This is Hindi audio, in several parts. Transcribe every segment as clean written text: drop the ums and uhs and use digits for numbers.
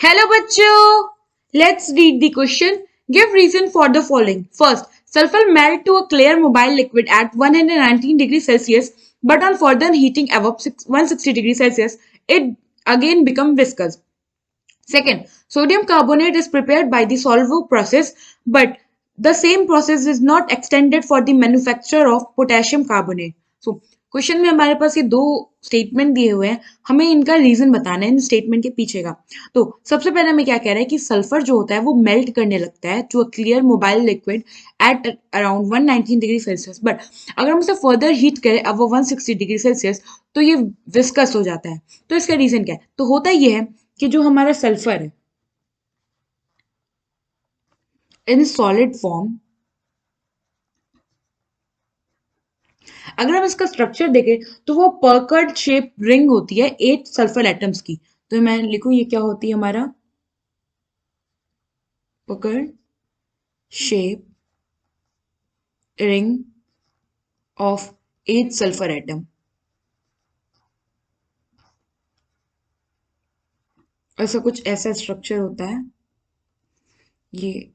Hello बच्चों, let's read the question. Give reason for the following. First, sulfur melt to a clear mobile liquid at 119 degrees Celsius, but on further heating above 160 degrees Celsius, it again becomes viscous. Second, sodium carbonate is prepared by the Solvo process, but the same process is not extended for the manufacture of potassium carbonate. So, question में हमारे पास ये दो स्टेटमेंट दिए हुए हैं, हमें इनका रीजन बताना है इन स्टेटमेंट के पीछे का। तो सबसे पहले हमें क्या कह रहा है कि सल्फर जो होता है वो मेल्ट करने लगता है to a clear mobile liquid at around 119 degree Celsius, but अगर हम उसे फर्दर हीट करें अब 160 डिग्री सेल्सियस तो ये विस्कस हो जाता है। तो इसका रीजन क्या है? तो होता ये है कि जो हमारा सल्फर है इन सॉलिड फॉर्म, अगर हम इसका स्ट्रक्चर देखें तो वो पर्कर्ड शेप रिंग होती है 8 सल्फर एटम्स की। तो मैं लिखूं ये क्या होती है हमारा puckered shape ring of 8 sulphur atom. ऐसा कुछ ऐसा स्ट्रक्चर होता है ये।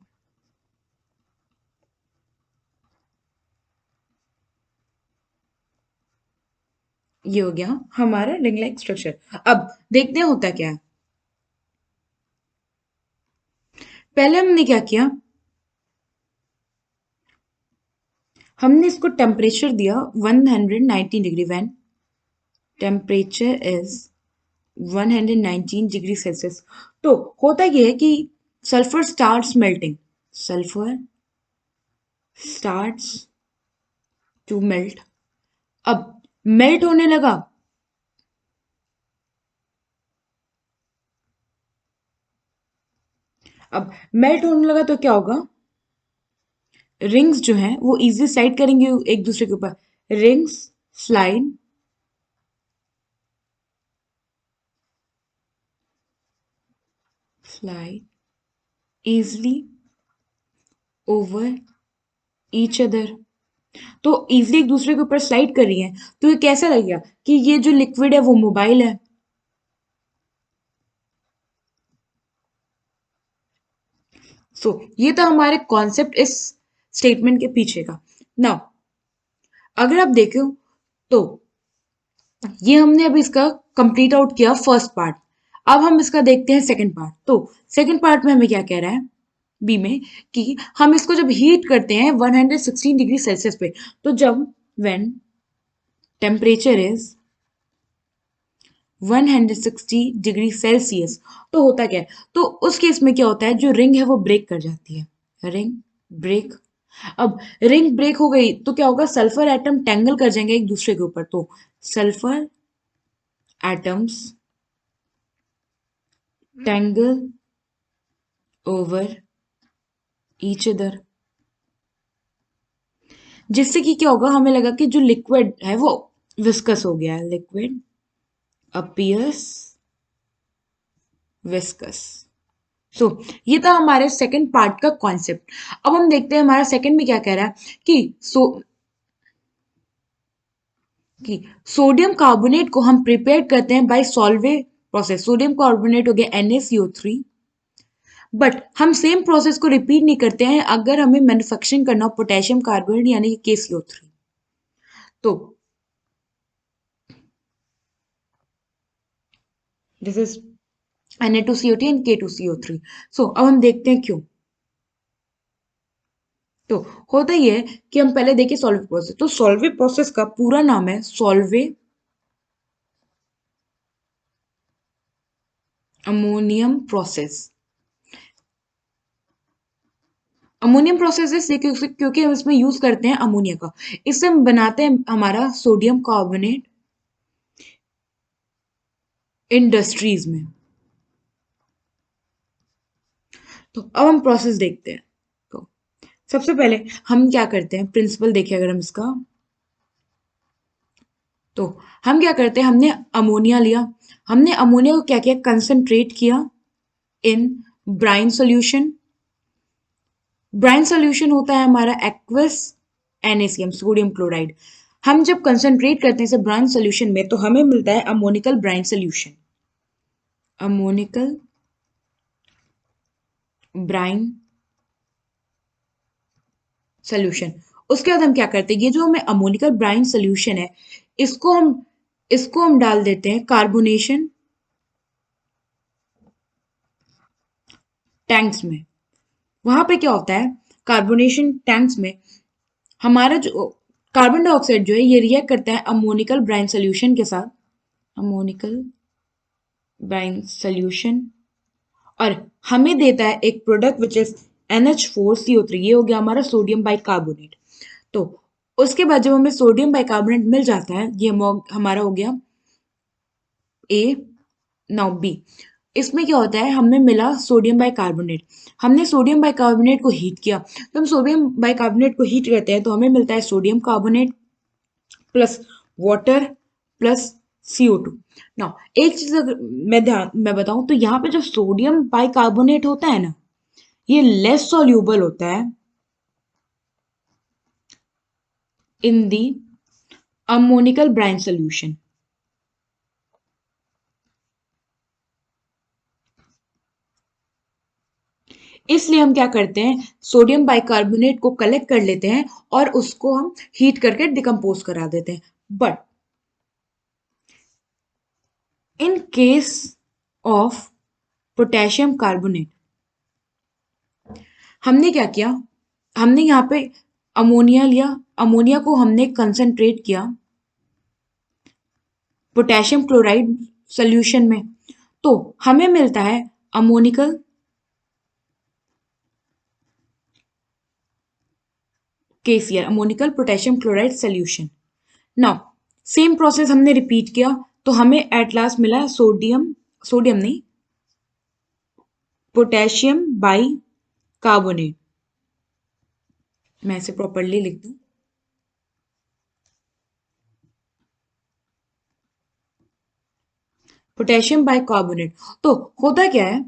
ये हो गया हमारा रिंग लाइक स्ट्रक्चर। अब देखते हैं होता क्या है। पहले हमने क्या किया, हमने इसको टेम्परेचर दिया 119 degree. When temperature is 119 degree Celsius, तो होता यह है कि sulphur starts melting, sulphur starts to melt. अब मेल्ट होने लगा, अब मेल्ट होने लगा तो क्या होगा, रिंग्स जो हैं वो इजी स्लाइड करेंगे एक दूसरे के ऊपर। Rings slide slide easily over each other। तो इजिली एक दूसरे के ऊपर स्लाइड कर रही है, तो ये कैसा लगेगा कि ये जो लिक्विड है वो मोबाइल है। ये था हमारे कॉन्सेप्ट इस स्टेटमेंट के पीछे का। नाउ अगर आप देखो तो ये हमने अभी इसका कंप्लीट आउट किया फर्स्ट पार्ट। अब हम इसका देखते हैं सेकंड पार्ट। तो सेकंड पार्ट में हमें क्या कह रहा है बी में कि हम इसको जब हीट करते हैं 116 डिग्री सेल्सियस पे, तो जब when temperature is 160 degree Celsius, तो होता क्या है, तो उस केस में क्या होता है, जो रिंग है वो ब्रेक कर जाती है। Ring break. अब रिंग ब्रेक हो गई तो क्या होगा, सल्फर एटम टेंगल कर जाएंगे एक दूसरे के ऊपर। तो sulphur atoms tangle over each other, जिससे कि क्या होगा, हमें लगा कि जो लिक्विड है वो विस्कस हो गया है। Liquid appears viscous. ये था हमारे सेकंड पार्ट का कॉन्सेप्ट। अब हम देखते हैं हमारा सेकंड में क्या कह रहा है कि कि सोडियम कार्बोनेट को हम प्रिपेयर करते हैं bye Solvay process. Sodium carbonate हो गया NaCO3, बट हम सेम प्रोसेस को रिपीट नहीं करते हैं अगर हमें मैन्युफैक्चरिंग करना हो पोटेशियम कार्बोनेट यानी कि KCO3। तो this is Na2CO2 and K2CO3। अब हम देखते हैं क्यों। तो होता ही है कि हम पहले देखें सॉल्वे प्रोसेस। तो सॉल्वे प्रोसेस का पूरा नाम है Solvay ammonium process. Ammonium process इसलिए क्योंकि हम इसमें यूज करते हैं अमोनिया का। इससे हम बनाते हैं हमारा सोडियम कार्बोनेट इंडस्ट्रीज में। तो अब हम प्रोसेस देखते हैं। तो सबसे पहले हम क्या करते हैं, प्रिंसिपल देखिए अगर हम इसका, तो हम क्या करते हैं, हमने अमोनिया लिया, हमने अमोनिया को क्या किया, कंसंट्रेट किया इन ब्राइन सॉल्यूशन। ब्राइन सॉल्यूशन होता है हमारा एक्वस NaCl सोडियम क्लोराइड। हम जब कंसंट्रेट करते हैं इसे ब्राइन सॉल्यूशन में तो हमें मिलता है ammoniacal brine solution. Ammoniacal brine solution. उसके बाद हम क्या करते हैं, ये जो हमें अमोनिकल ब्राइन सोल्यूशन है, इसको हम इसको हम डाल देते हैं कार्बोनेशन टैंक्स में। वहां पे क्या होता है, कार्बोनेशन टैंक्स में हमारा जो कार्बन डाइऑक्साइड जो है ये रिएक्ट करता है अमोनिकल ब्राइन सोल्यूशन के साथ, अमोनिकल ब्राइन सोल्यूशन, और हमें देता है एक प्रोडक्ट विच इज NH4CO3। ये हो गया हमारा सोडियम बाइकार्बोनेट। तो उसके बाद जब हमें सोडियम बाइकार्बोनेट मिल जाता है, ये हमारा हो गया ए। नाउ बी, इसमें क्या होता है, हमें मिला सोडियम बाइकार्बोनेट। हमने सोडियम बाइकार्बोनेट को हीट किया, तो हम सोडियम बाइकार्बोनेट को हीट करते हैं तो हमें मिलता है sodium carbonate plus water plus CO2। ना एक चीज अगर मैं बताऊं तो यहाँ पे जो सोडियम बाइकार्बोनेट होता है ना, ये लेस सॉल्यूबल होता है इन दी अमोनिकल ब्राइन सोल्यूशन। इसलिए हम क्या करते हैं, सोडियम बाइकार्बोनेट को कलेक्ट कर लेते हैं और उसको हम हीट करके डिकम्पोज करा देते हैं। But in case of potassium carbonate, हमने क्या किया, हमने यहाँ पे अमोनिया लिया, अमोनिया को हमने कंसंट्रेट किया पोटेशियम क्लोराइड सोल्यूशन में, तो हमें मिलता है ammoniacal KCl, ammoniacal potassium chloride solution. Now same process हमने रिपीट किया, तो हमें एट लास्ट मिला सोडियम, सोडियम नहीं, पोटेशियम बाई कार्बोनेट। मैं इसे प्रॉपरली लिख दूं, पोटेशियम बाई कार्बोनेट। तो होता क्या है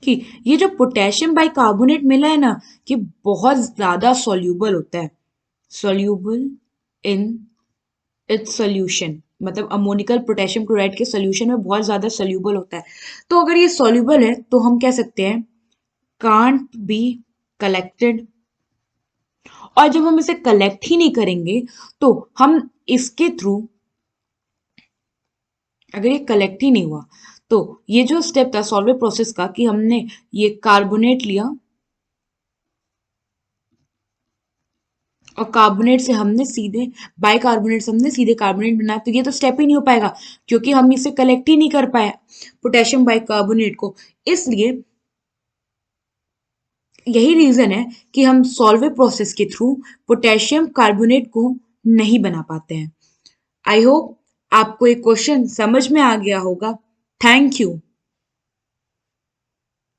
कि ये जो पोटेशियम बाई कार्बोनेट मिला है ना, ये बहुत ज्यादा सॉल्यूबल होता है, सॉल्यूबल इन इट्स सोल्यूशन, मतलब अमोनिकल पोटेशियम क्लोराइड के सोल्यूशन में बहुत ज्यादा सोल्यूबल होता है। तो अगर ये सोल्यूबल है तो हम कह सकते हैं कांट बी कलेक्टेड। और जब हम इसे कलेक्ट ही नहीं करेंगे तो हम इसके थ्रू, अगर ये कलेक्ट ही नहीं हुआ तो ये जो स्टेप था सॉल्वर प्रोसेस का, कि हमने ये कार्बोनेट लिया और कार्बोनेट से हमने सीधे, बाइकार्बोनेट से हमने सीधे कार्बोनेट बनाया, तो ये तो स्टेप ही नहीं हो पाएगा क्योंकि हम इसे कलेक्ट ही नहीं कर पाए पोटेशियम बाइकार्बोनेट को। इसलिए यही रीजन है कि हम सॉल्वर प्रोसेस के थ्रू पोटेशियम कार्बोनेट को नहीं बना पाते हैं। आई होप आपको एक क्वेश्चन समझ में आ गया होगा। Thank you.